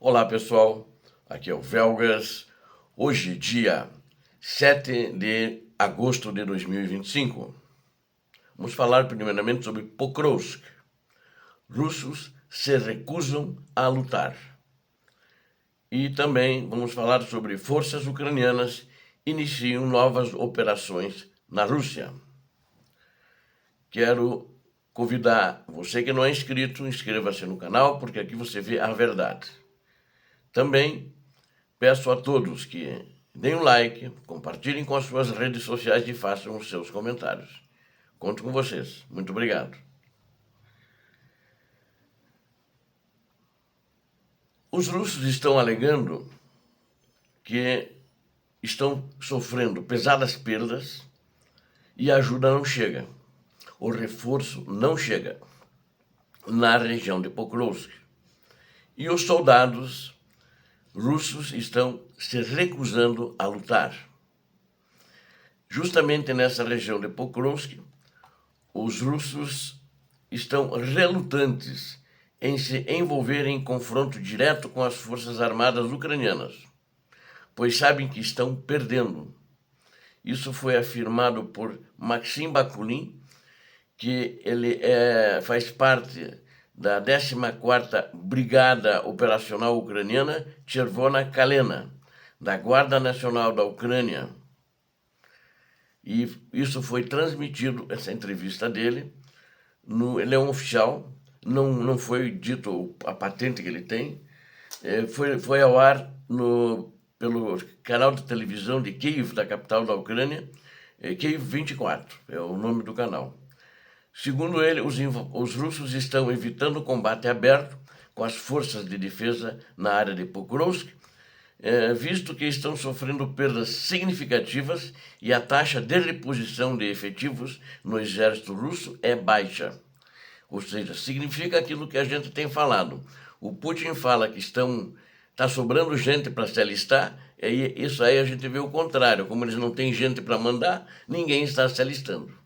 Olá pessoal, aqui é o Velgas. Hoje, dia 7 de agosto de 2025. Vamos falar primeiramente sobre Pokrovsk. Russos se recusam a lutar. E também vamos falar sobre forças ucranianas iniciam novas operações na Rússia. Quero convidar você que não é inscrito, inscreva-se no canal, porque aqui você vê a verdade. Também peço a todos que deem um like, compartilhem com as suas redes sociais e façam os seus comentários. Conto com vocês. Muito obrigado. Os russos estão alegando que estão sofrendo pesadas perdas e a ajuda não chega. O reforço não chega na região de Pokrovsk. E os soldados russos estão se recusando a lutar. Justamente nessa região de Pokrovsk, os russos estão relutantes em se envolverem em confronto direto com as forças armadas ucranianas, pois sabem que estão perdendo. Isso foi afirmado por Maxim Bakulin, que ele faz parte da 14ª Brigada Operacional Ucraniana Chervona Kalena, da Guarda Nacional da Ucrânia. E isso foi transmitido, essa entrevista dele, ele é um oficial, não foi dito a patente que ele tem, foi ao ar pelo canal de televisão de Kiev, da capital da Ucrânia, Kiev 24, é o nome do canal. Segundo ele, os russos estão evitando o combate aberto com as forças de defesa na área de Pokrovsk, visto que estão sofrendo perdas significativas e a taxa de reposição de efetivos no exército russo é baixa. Ou seja, significa aquilo que a gente tem falado. O Putin fala que está sobrando gente para se alistar, e isso aí a gente vê o contrário. Como eles não têm gente para mandar, ninguém está se alistando.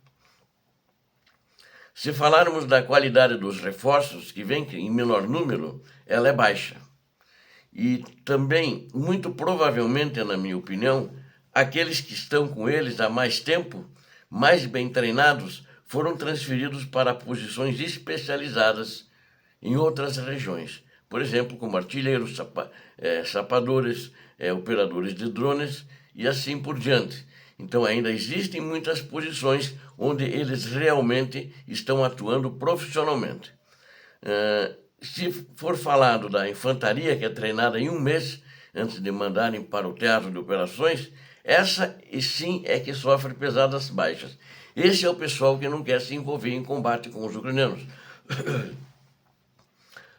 Se falarmos da qualidade dos reforços, que vem em menor número, ela é baixa. E também, muito provavelmente, na minha opinião, aqueles que estão com eles há mais tempo, mais bem treinados, foram transferidos para posições especializadas em outras regiões. Por exemplo, como artilheiros, sapadores, operadores de drones e assim por diante. Então ainda existem muitas posições onde eles realmente estão atuando profissionalmente. Se for falado da infantaria, que é treinada em um mês antes de mandarem para o teatro de operações, essa sim é que sofre pesadas baixas. Esse é o pessoal que não quer se envolver em combate com os ucranianos.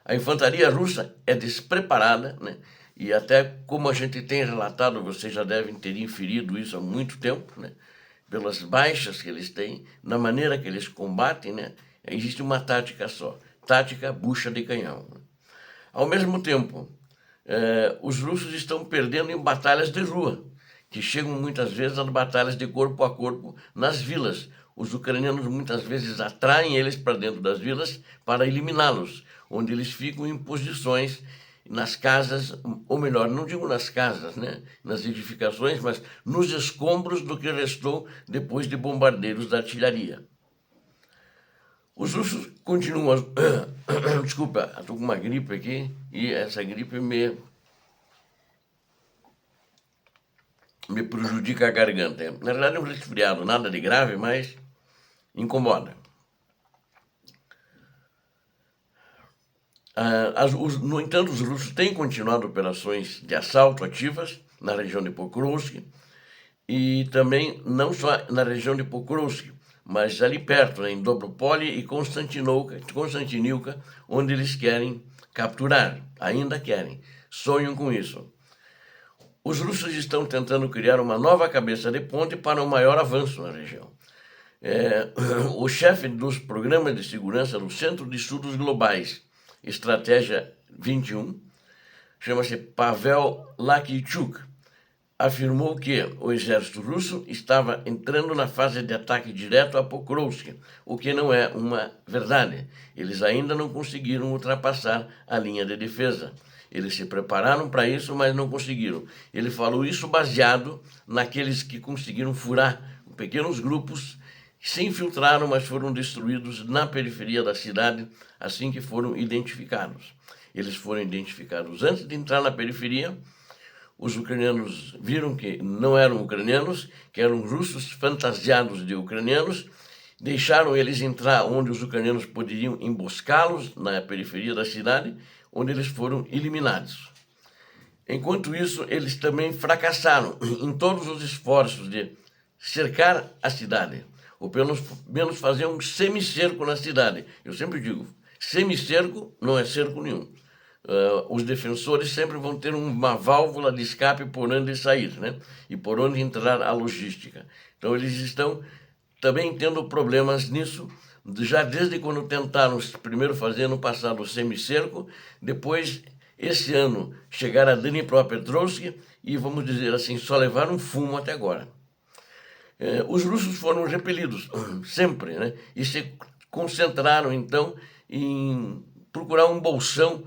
A infantaria russa é despreparada, né? E até como a gente tem relatado, vocês já devem ter inferido isso há muito tempo, né? Pelas baixas que eles têm, na maneira que eles combatem, né? Existe uma tática só, tática bucha de canhão. Ao mesmo tempo, os russos estão perdendo em batalhas de rua, que chegam muitas vezes às batalhas de corpo a corpo nas vilas. Os ucranianos muitas vezes atraem eles para dentro das vilas para eliminá-los, onde eles ficam em posições nas casas, ou melhor, não digo nas casas, né, nas edificações, mas nos escombros do que restou depois de bombardeiros da artilharia. Os russos continuam... Desculpa, estou com uma gripe aqui e essa gripe me prejudica a garganta. Na verdade é um resfriado, nada de grave, mas incomoda. No entanto, os russos têm continuado operações de assalto ativas na região de Pokrovsk e também não só na região de Pokrovsk, mas ali perto, né, em Dobropol e Konstantinivka, onde eles querem capturar, ainda querem, sonham com isso. Os russos estão tentando criar uma nova cabeça de ponte para um maior avanço na região. O chefe dos programas de segurança do Centro de Estudos Globais, Estratégia 21, chama-se Pavel Lakichuk, afirmou que o exército russo estava entrando na fase de ataque direto a Pokrovsk, o que não é uma verdade. Eles ainda não conseguiram ultrapassar a linha de defesa. Eles se prepararam para isso, mas não conseguiram. Ele falou isso baseado naqueles que conseguiram furar pequenos grupos, se infiltraram, mas foram destruídos na periferia da cidade assim que foram identificados. Eles foram identificados antes de entrar na periferia. Os ucranianos viram que não eram ucranianos, que eram russos fantasiados de ucranianos, deixaram eles entrar onde os ucranianos poderiam emboscá-los, na periferia da cidade, onde eles foram eliminados. Enquanto isso, eles também fracassaram em todos os esforços de cercar a cidade, ou pelo menos fazer um semicerco na cidade. Eu sempre digo, semicerco não é cerco nenhum. Os defensores sempre vão ter uma válvula de escape por onde sair, né? E por onde entrar a logística. Então eles estão também tendo problemas nisso, já desde quando tentaram primeiro fazer no passado o semicerco, depois, esse ano, chegaram a Dnipropetrovsk e, vamos dizer assim, só levaram fumo até agora. Os russos foram repelidos, sempre, né? E se concentraram, então, em procurar um bolsão,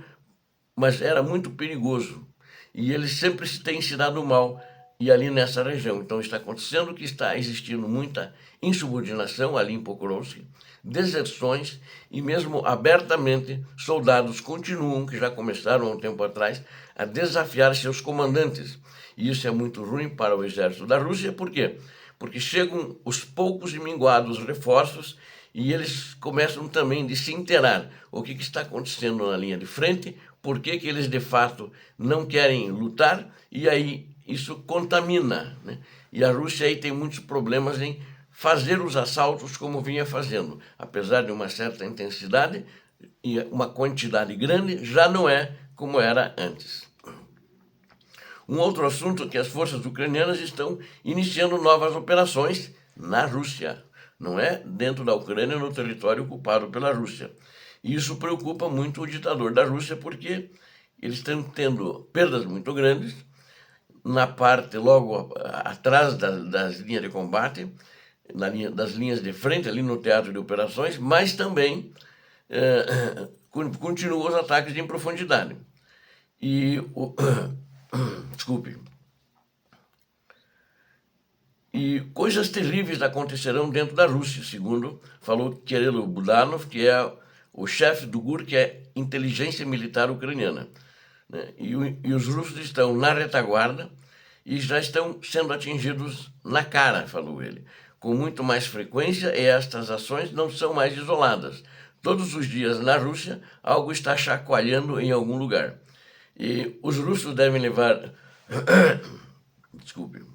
mas era muito perigoso. E eles sempre têm se dado mal, e ali nessa região. Então está acontecendo que está existindo muita insubordinação ali em Pokrovsk, deserções, e mesmo abertamente soldados continuam, que já começaram há um tempo atrás, a desafiar seus comandantes. E isso é muito ruim para o exército da Rússia. Por quê? Porque chegam os poucos e minguados reforços e eles começam também de se inteirar o que está acontecendo na linha de frente, por que eles de fato não querem lutar, e aí isso contamina, né? E a Rússia aí tem muitos problemas em fazer os assaltos como vinha fazendo. Apesar de uma certa intensidade e uma quantidade grande, já não é como era antes. Um outro assunto é que as forças ucranianas estão iniciando novas operações na Rússia, não é dentro da Ucrânia, no território ocupado pela Rússia. E isso preocupa muito o ditador da Rússia, porque eles estão tendo perdas muito grandes na parte logo atrás das linhas de combate, das linhas de frente, ali no teatro de operações, mas também continuam os ataques em profundidade. Desculpe. E coisas terríveis acontecerão dentro da Rússia, segundo falou Kirilo Budanov, que é o chefe do GUR, que é inteligência militar ucraniana, né? E os russos estão na retaguarda e já estão sendo atingidos na cara, falou ele, com muito mais frequência, e estas ações não são mais isoladas. Todos os dias na Rússia, algo está chacoalhando em algum lugar. E os russos devem levar... Desculpe.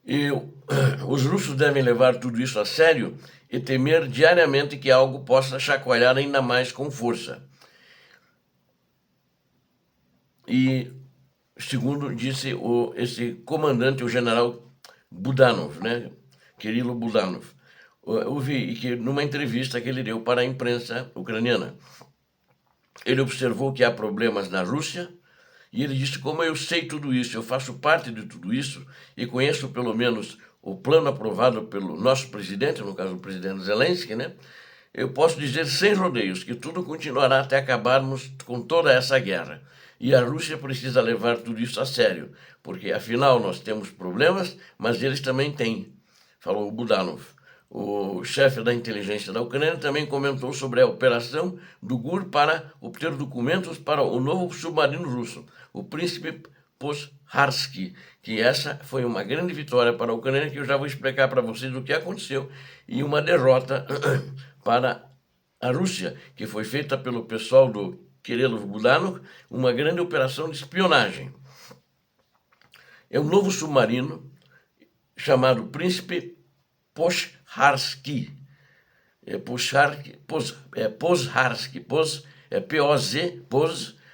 E os russos devem levar tudo isso a sério e temer diariamente que algo possa chacoalhar ainda mais com força. E, segundo disse esse comandante, o general Budanov, né? Kirilo Budanov, eu vi que numa entrevista que ele deu para a imprensa ucraniana, ele observou que há problemas na Rússia. E ele disse, como eu sei tudo isso, eu faço parte de tudo isso e conheço pelo menos o plano aprovado pelo nosso presidente, no caso o presidente Zelensky, né? Eu posso dizer sem rodeios que tudo continuará até acabarmos com toda essa guerra. E a Rússia precisa levar tudo isso a sério, porque afinal nós temos problemas, mas eles também têm, falou o Budanov. O chefe da inteligência da Ucrânia também comentou sobre a operação do GUR para obter documentos para o novo submarino russo, o Príncipe Pozharsky, que essa foi uma grande vitória para a Ucrânia, que eu já vou explicar para vocês o que aconteceu, e uma derrota para a Rússia, que foi feita pelo pessoal do Kirilo Budanov, uma grande operação de espionagem. É um novo submarino chamado Príncipe Pozharsky, Pozharsky, P-O-Z,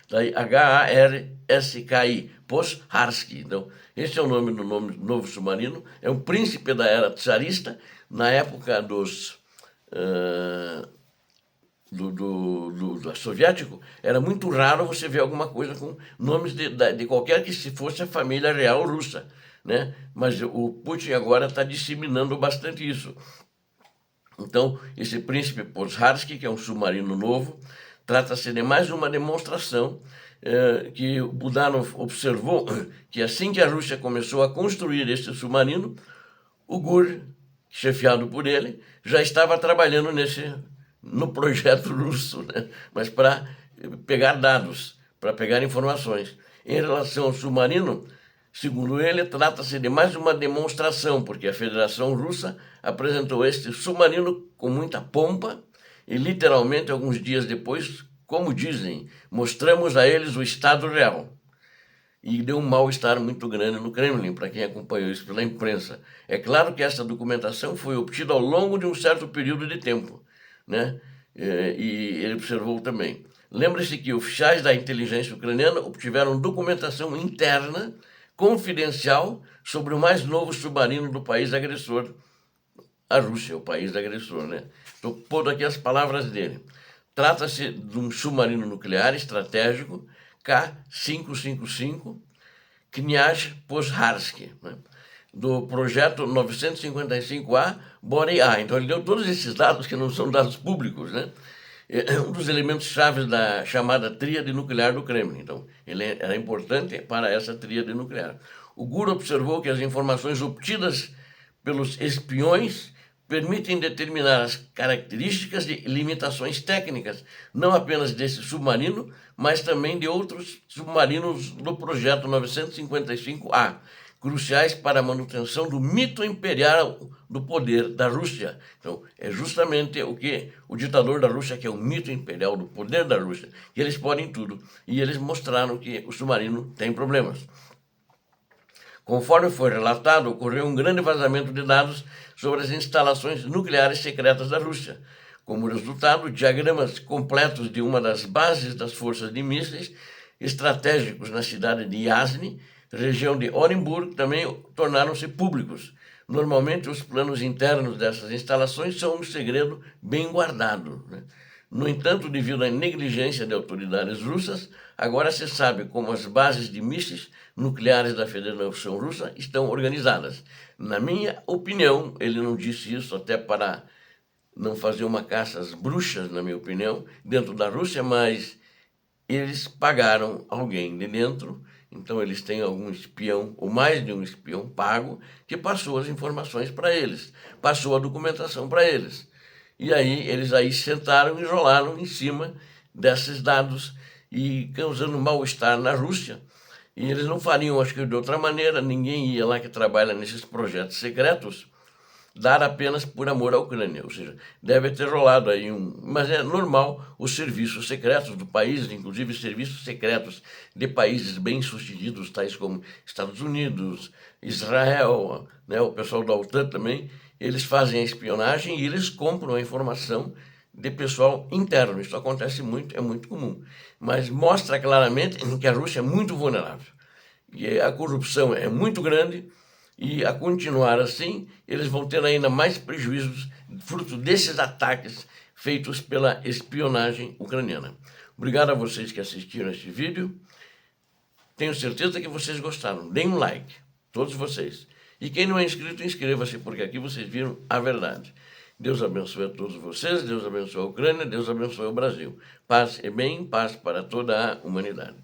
daí H-A-R-S-K-I, Pozharsky. Então, esse é o nome do novo submarino, é um príncipe da era czarista, na época do soviético, era muito raro você ver alguma coisa com nomes de qualquer que se fosse a família real russa, né? Mas o Putin agora está disseminando bastante isso. Então, esse Príncipe Pozharsky, que é um submarino novo, trata-se de mais uma demonstração que o Budanov observou que assim que a Rússia começou a construir este submarino, o Gur, chefiado por ele, já estava trabalhando no projeto russo, né? Mas para pegar dados, para pegar informações. Em relação ao submarino, segundo ele, trata-se de mais uma demonstração, porque a Federação Russa apresentou este submarino com muita pompa e, literalmente, alguns dias depois, como dizem, mostramos a eles o estado real. E deu um mal-estar muito grande no Kremlin, para quem acompanhou isso pela imprensa. É claro que essa documentação foi obtida ao longo de um certo período de tempo, né? E ele observou também. Lembre-se que oficiais da inteligência ucraniana obtiveram documentação interna, confidencial, sobre o mais novo submarino do país agressor, a Rússia, o país agressor, né? Estou pondo aqui as palavras dele. Trata-se de um submarino nuclear estratégico K-555 Kniaz Pozharsky, né? Do projeto 955A Boreal. Então ele deu todos esses dados que não são dados públicos, né? É um dos elementos chaves da chamada tríade nuclear do Kremlin. Então, ele era importante para essa tríade nuclear. O Guru observou que as informações obtidas pelos espiões permitem determinar as características e limitações técnicas, não apenas desse submarino, mas também de outros submarinos do projeto 955A, cruciais para a manutenção do mito imperial do poder da Rússia. Então, é justamente o que o ditador da Rússia, que é o mito imperial do poder da Rússia, que eles podem tudo. E eles mostraram que o submarino tem problemas. Conforme foi relatado, ocorreu um grande vazamento de dados sobre as instalações nucleares secretas da Rússia. Como resultado, diagramas completos de uma das bases das forças de mísseis estratégicos na cidade de Yasny, região de Orenburg, também tornaram-se públicos. Normalmente, os planos internos dessas instalações são um segredo bem guardado, né? No entanto, devido à negligência de autoridades russas, agora se sabe como as bases de mísseis nucleares da Federação Russa estão organizadas. Na minha opinião, ele não disse isso até para não fazer uma caça às bruxas, na minha opinião, dentro da Rússia, mas eles pagaram alguém de dentro, então eles têm algum espião, ou mais de um espião pago, que passou as informações para eles, passou a documentação para eles. E aí eles aí sentaram e rolaram em cima desses dados e causando mal-estar na Rússia. E eles não fariam, acho que de outra maneira, ninguém ia lá que trabalha nesses projetos secretos dar apenas por amor à Ucrânia, ou seja, deve ter rolado aí mas é normal os serviços secretos do país, inclusive serviços secretos de países bem-sucedidos, tais como Estados Unidos, Israel, né, o pessoal da OTAN também, eles fazem a espionagem e eles compram a informação de pessoal interno. Isso acontece muito, é muito comum, mas mostra claramente que a Rússia é muito vulnerável e a corrupção é muito grande. E a continuar assim, eles vão ter ainda mais prejuízos fruto desses ataques feitos pela espionagem ucraniana. Obrigado a vocês que assistiram este vídeo. Tenho certeza que vocês gostaram. Deem um like, todos vocês. E quem não é inscrito, inscreva-se, porque aqui vocês viram a verdade. Deus abençoe a todos vocês, Deus abençoe a Ucrânia, Deus abençoe o Brasil. Paz e bem, paz para toda a humanidade.